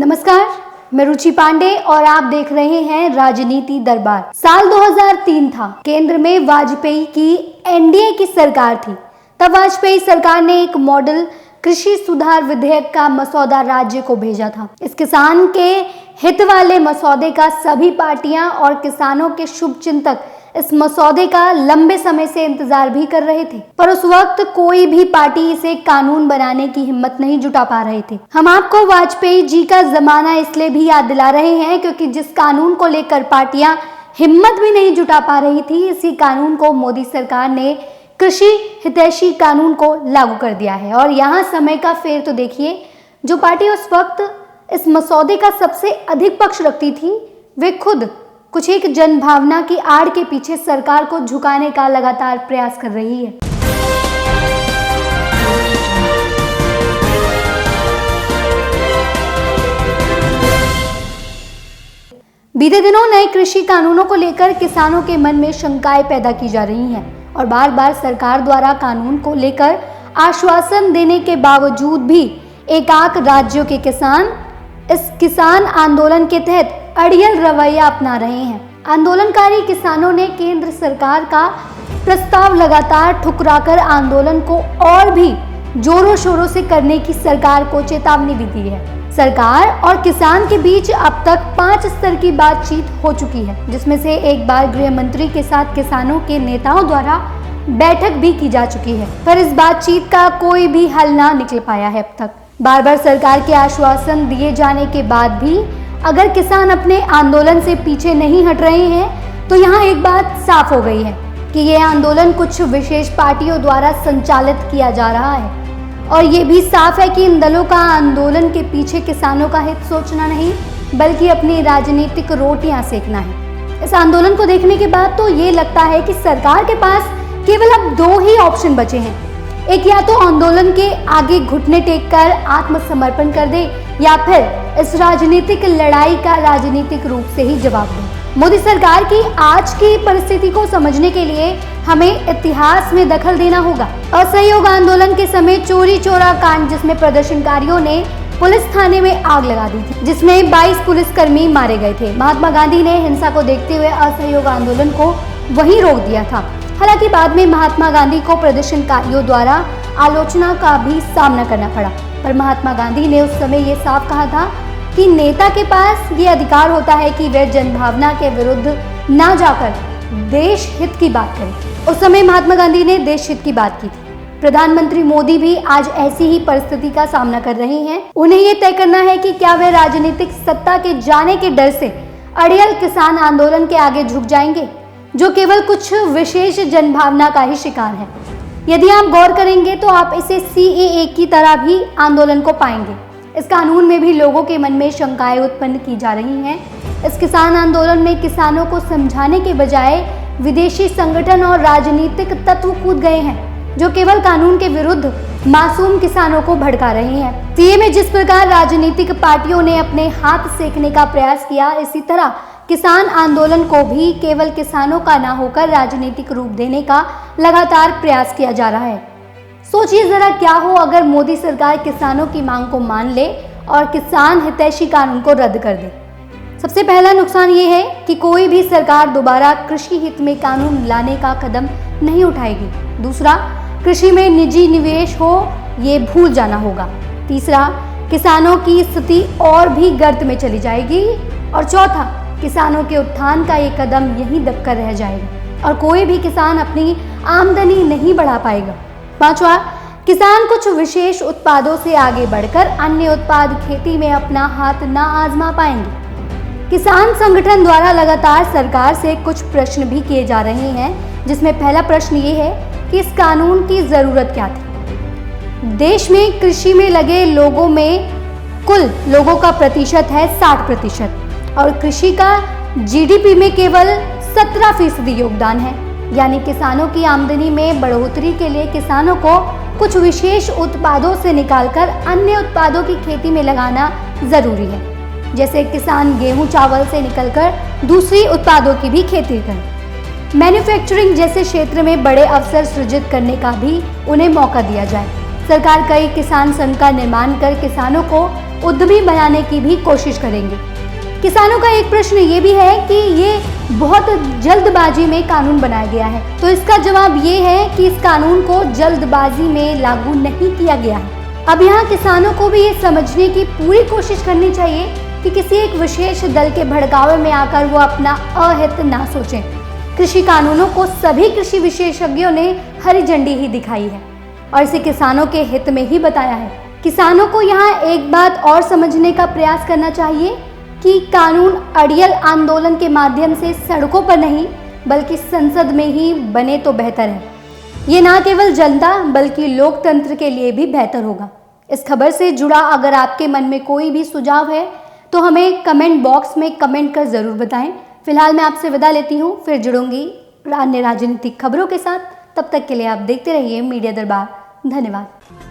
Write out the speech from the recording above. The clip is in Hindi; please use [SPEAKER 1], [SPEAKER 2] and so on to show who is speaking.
[SPEAKER 1] नमस्कार, मैं रुचि पांडे और आप देख रहे हैं राजनीति दरबार। साल 2003 था। केंद्र में वाजपेयी की एनडीए की सरकार थी। तब वाजपेयी सरकार ने एक मॉडल कृषि सुधार विधेयक का मसौदा राज्य को भेजा था। इस किसान के हित वाले मसौदे का सभी पार्टियां और किसानों के शुभचिंतक इस मसौदे का लंबे समय से इंतजार भी कर रहे थे, पर उस वक्त कोई भी पार्टी इसे कानून बनाने की हिम्मत नहीं जुटा पा रहे थे। हम आपको वाजपेयी जी का जमाना इसलिए भी याद दिला रहे हैं क्योंकि जिस कानून को लेकर पार्टियां हिम्मत भी नहीं जुटा पा रही थी, इसी कानून को मोदी सरकार ने कृषि हितैषी कानून को लागू कर दिया है। और यहाँ समय का फेर तो देखिए, जो पार्टी उस वक्त इस मसौदे का सबसे अधिक पक्ष रखती थी, वे खुद कुछ एक जनभावना की आड़ के पीछे सरकार को झुकाने का लगातार प्रयास कर रही है। बीते दिनों नए कृषि कानूनों को लेकर किसानों के मन में शंकाएं पैदा की जा रही हैं और बार बार सरकार द्वारा कानून को लेकर आश्वासन देने के बावजूद भी एकाक राज्यों के किसान इस किसान आंदोलन के तहत अड़ियल रवैया अपना रहे हैं। आंदोलनकारी किसानों ने केंद्र सरकार का प्रस्ताव लगातार ठुकराकर आंदोलन को और भी जोरों शोरों से करने की सरकार को चेतावनी भी दी है। सरकार और किसान के बीच अब तक 5 स्तर की बातचीत हो चुकी है, जिसमें से एक बार गृह मंत्री के साथ किसानों के नेताओं द्वारा बैठक भी की जा चुकी है, पर इस बातचीत का कोई भी हल ना निकल पाया है अब तक। बार बार सरकार के आश्वासन दिए जाने के बाद भी अगर किसान अपने आंदोलन से पीछे नहीं हट रहे हैं, तो यहाँ एक बात साफ हो गई है कि ये आंदोलन कुछ विशेष पार्टियों द्वारा संचालित किया जा रहा है। और ये भी साफ है कि इन दलों का आंदोलन के पीछे किसानों का हित सोचना नहीं, बल्कि अपनी राजनीतिक रोटियां सेकना है। इस आंदोलन को देखने के बाद तो ये लगता है कि सरकार के पास केवल अब 2 ही ऑप्शन बचे हैं। एक, या तो आंदोलन के आगे घुटने टेक कर आत्मसमर्पण कर दे, या फिर इस राजनीतिक लड़ाई का राजनीतिक रूप से ही जवाब दे। मोदी सरकार की आज की परिस्थिति को समझने के लिए हमें इतिहास में दखल देना होगा। असहयोग आंदोलन के समय चोरी चोरा कांड, जिसमें प्रदर्शनकारियों ने पुलिस थाने में आग लगा दी थी, जिसमें 22 पुलिसकर्मी मारे गए थे। महात्मा गांधी ने हिंसा को देखते हुए असहयोग आंदोलन को वहीं रोक दिया था। हालांकि बाद में महात्मा गांधी को प्रदर्शनकारियों द्वारा आलोचना का भी सामना करना पड़ा, पर महात्मा गांधी ने उस समय ये साफ कहा था कि नेता के पास ये अधिकार होता है कि वह जनभावना के विरुद्ध ना जाकर देश हित की बात करे। उस समय महात्मा गांधी ने देश हित की बात की थी। प्रधानमंत्री मोदी भी आज ऐसी ही परिस्थिति का सामना कर रहे हैं। उन्हें ये तय करना है कि क्या वे राजनीतिक सत्ता के जाने के डर से अड़ियल किसान आंदोलन के आगे झुक जाएंगे, जो केवल कुछ विशेष जनभावना का ही शिकार है। यदि आप गौर करेंगे तो आप इसे CAA की तरह भी आंदोलन को पाएंगे। इस कानून में भी लोगों के मन में शंकाएं उत्पन्न की जा रही हैं। इस किसान आंदोलन में किसानों को समझाने के बजाय विदेशी संगठन और राजनीतिक तत्व कूद गए हैं, जो केवल कानून के विरुद्ध मासूम किसानों को भड़का रहे हैं। CAA में जिस प्रकार राजनीतिक पार्टियों ने अपने हाथ सेकने का प्रयास किया, इसी तरह किसान आंदोलन को भी केवल किसानों का ना होकर राजनीतिक रूप देने का लगातार प्रयास किया जा रहा है। सोचिए जरा, क्या हो अगर मोदी सरकार किसानों की मांग को मान ले और किसान हितैषी कानून को रद्द कर दे। सबसे पहला नुकसान ये है कि कोई भी सरकार दोबारा कृषि हित में कानून लाने का कदम नहीं उठाएगी। दूसरा, कृषि में निजी निवेश हो ये भूल जाना होगा। तीसरा, किसानों की स्थिति और भी गर्त में चली जाएगी। और चौथा, किसानों के उत्थान का ये कदम यहीं दबकर रह जाएगा और कोई भी किसान अपनी आमदनी नहीं बढ़ा पाएगा। पांचवा, किसान कुछ विशेष उत्पादों से आगे बढ़कर अन्य उत्पाद खेती में अपना हाथ ना आजमा पाएंगे। किसान संगठन द्वारा लगातार सरकार से कुछ प्रश्न भी किए जा रहे हैं, जिसमें पहला प्रश्न ये है कि इस कानून की जरूरत क्या थी। देश में कृषि में लगे लोगों में कुल लोगों का प्रतिशत है 60% और कृषि का GDP में केवल 17% योगदान है। यानी किसानों की आमदनी में बढ़ोतरी के लिए किसानों को कुछ विशेष उत्पादों से निकालकर अन्य उत्पादों की खेती में लगाना जरूरी है। जैसे किसान गेहूं चावल से निकलकर दूसरी उत्पादों की भी खेती करें। मैन्युफैक्चरिंग जैसे क्षेत्र में बड़े अवसर सृजित करने का भी उन्हें मौका दिया जाए। सरकार कई किसान संघ का निर्माण कर किसानों को उद्यमी बनाने की भी कोशिश करेंगे। किसानों का एक प्रश्न ये भी है कि ये बहुत जल्दबाजी में कानून बनाया गया है, तो इसका जवाब ये है कि इस कानून को जल्दबाजी में लागू नहीं किया गया है। अब यहाँ किसानों को भी ये समझने की पूरी कोशिश करनी चाहिए कि किसी एक विशेष दल के भड़कावे में आकर वो अपना अहित ना सोचें। कृषि कानूनों को सभी कृषि विशेषज्ञों ने हरी झंडी ही दिखाई है और इसे किसानों के हित में ही बताया है। किसानों को यहाँ एक बात और समझने का प्रयास करना चाहिए कि कानून अड़ियल आंदोलन के माध्यम से सड़कों पर नहीं बल्कि संसद में ही बने तो बेहतर है। ये ना केवल जनता बल्कि लोकतंत्र के लिए भी बेहतर होगा। इस खबर से जुड़ा अगर आपके मन में कोई भी सुझाव है तो हमें कमेंट बॉक्स में कमेंट कर जरूर बताएं। फिलहाल मैं आपसे विदा लेती हूँ, फिर जुड़ूंगी अन्य राजनीतिक खबरों के साथ। तब तक के लिए आप देखते रहिए मीडिया दरबार। धन्यवाद।